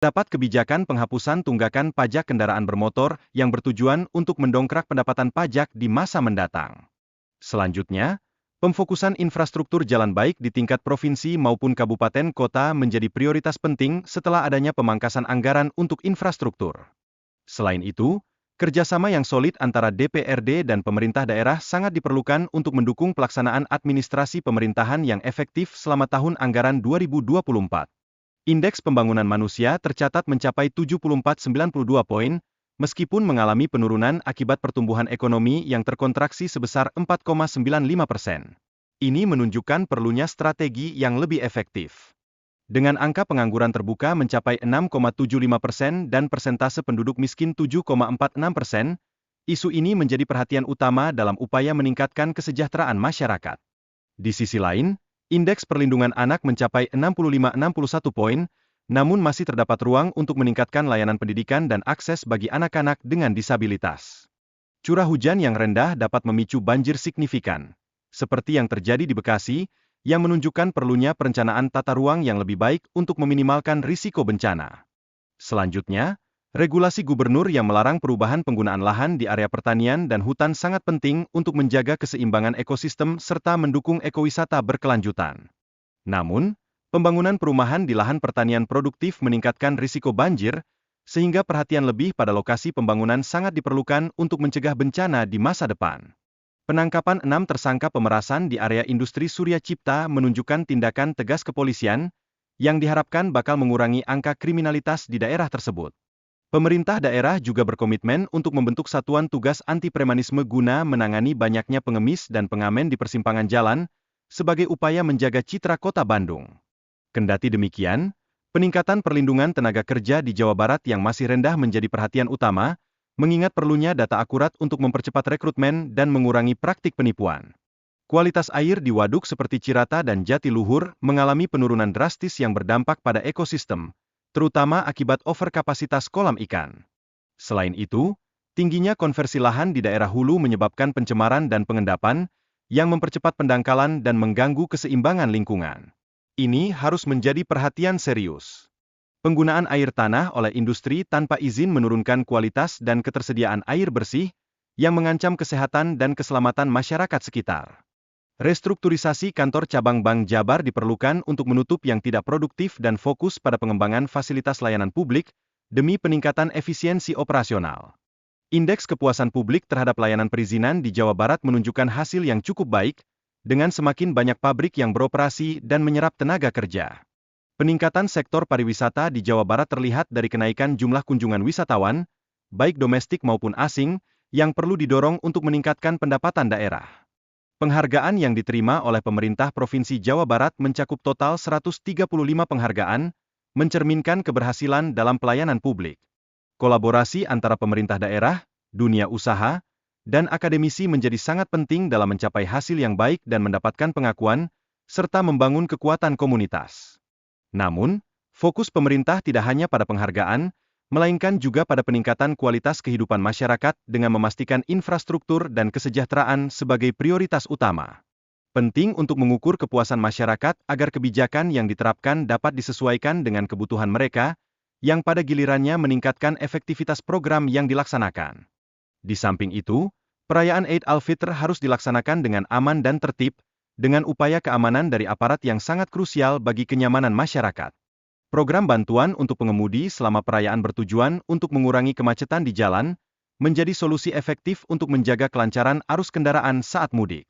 Dapat kebijakan penghapusan tunggakan pajak kendaraan bermotor yang bertujuan untuk mendongkrak pendapatan pajak di masa mendatang. Selanjutnya, pemfokusan infrastruktur jalan baik di tingkat provinsi maupun kabupaten kota menjadi prioritas penting setelah adanya pemangkasan anggaran untuk infrastruktur. Selain itu, kerjasama yang solid antara DPRD dan pemerintah daerah sangat diperlukan untuk mendukung pelaksanaan administrasi pemerintahan yang efektif selama tahun anggaran 2024. Indeks pembangunan manusia tercatat mencapai 74,92 poin, meskipun mengalami penurunan akibat pertumbuhan ekonomi yang terkontraksi sebesar 4,95%. Ini menunjukkan perlunya strategi yang lebih efektif. Dengan angka pengangguran terbuka mencapai 6,75% dan persentase penduduk miskin 7,46%, isu ini menjadi perhatian utama dalam upaya meningkatkan kesejahteraan masyarakat. Di sisi lain, indeks perlindungan anak mencapai 65,61 poin, namun masih terdapat ruang untuk meningkatkan layanan pendidikan dan akses bagi anak-anak dengan disabilitas. Curah hujan yang rendah dapat memicu banjir signifikan, seperti yang terjadi di Bekasi, yang menunjukkan perlunya perencanaan tata ruang yang lebih baik untuk meminimalkan risiko bencana. Selanjutnya, regulasi gubernur yang melarang perubahan penggunaan lahan di area pertanian dan hutan sangat penting untuk menjaga keseimbangan ekosistem serta mendukung ekowisata berkelanjutan. Namun, pembangunan perumahan di lahan pertanian produktif meningkatkan risiko banjir, sehingga perhatian lebih pada lokasi pembangunan sangat diperlukan untuk mencegah bencana di masa depan. Penangkapan 6 tersangka pemerasan di area industri Surya Cipta menunjukkan tindakan tegas kepolisian, yang diharapkan bakal mengurangi angka kriminalitas di daerah tersebut. Pemerintah daerah juga berkomitmen untuk membentuk satuan tugas anti-premanisme guna menangani banyaknya pengemis dan pengamen di persimpangan jalan, sebagai upaya menjaga citra kota Bandung. Kendati demikian, peningkatan perlindungan tenaga kerja di Jawa Barat yang masih rendah menjadi perhatian utama, mengingat perlunya data akurat untuk mempercepat rekrutmen dan mengurangi praktik penipuan. Kualitas air di waduk seperti Cirata dan Jatiluhur mengalami penurunan drastis yang berdampak pada ekosistem, terutama akibat overkapasitas kolam ikan. Selain itu, tingginya konversi lahan di daerah hulu menyebabkan pencemaran dan pengendapan, yang mempercepat pendangkalan dan mengganggu keseimbangan lingkungan. Ini harus menjadi perhatian serius. Penggunaan air tanah oleh industri tanpa izin menurunkan kualitas dan ketersediaan air bersih, yang mengancam kesehatan dan keselamatan masyarakat sekitar. Restrukturisasi kantor cabang Bank Jabar diperlukan untuk menutup yang tidak produktif dan fokus pada pengembangan fasilitas layanan publik, demi peningkatan efisiensi operasional. Indeks kepuasan publik terhadap layanan perizinan di Jawa Barat menunjukkan hasil yang cukup baik, dengan semakin banyak pabrik yang beroperasi dan menyerap tenaga kerja. Peningkatan sektor pariwisata di Jawa Barat terlihat dari kenaikan jumlah kunjungan wisatawan, baik domestik maupun asing, yang perlu didorong untuk meningkatkan pendapatan daerah. Penghargaan yang diterima oleh pemerintah Provinsi Jawa Barat mencakup total 135 penghargaan, mencerminkan keberhasilan dalam pelayanan publik. Kolaborasi antara pemerintah daerah, dunia usaha, dan akademisi menjadi sangat penting dalam mencapai hasil yang baik dan mendapatkan pengakuan, serta membangun kekuatan komunitas. Namun, fokus pemerintah tidak hanya pada penghargaan, melainkan juga pada peningkatan kualitas kehidupan masyarakat dengan memastikan infrastruktur dan kesejahteraan sebagai prioritas utama. Penting untuk mengukur kepuasan masyarakat agar kebijakan yang diterapkan dapat disesuaikan dengan kebutuhan mereka, yang pada gilirannya meningkatkan efektivitas program yang dilaksanakan. Di samping itu, perayaan Eid al-Fitr harus dilaksanakan dengan aman dan tertib, dengan upaya keamanan dari aparat yang sangat krusial bagi kenyamanan masyarakat. Program bantuan untuk pengemudi selama perayaan bertujuan untuk mengurangi kemacetan di jalan, menjadi solusi efektif untuk menjaga kelancaran arus kendaraan saat mudik.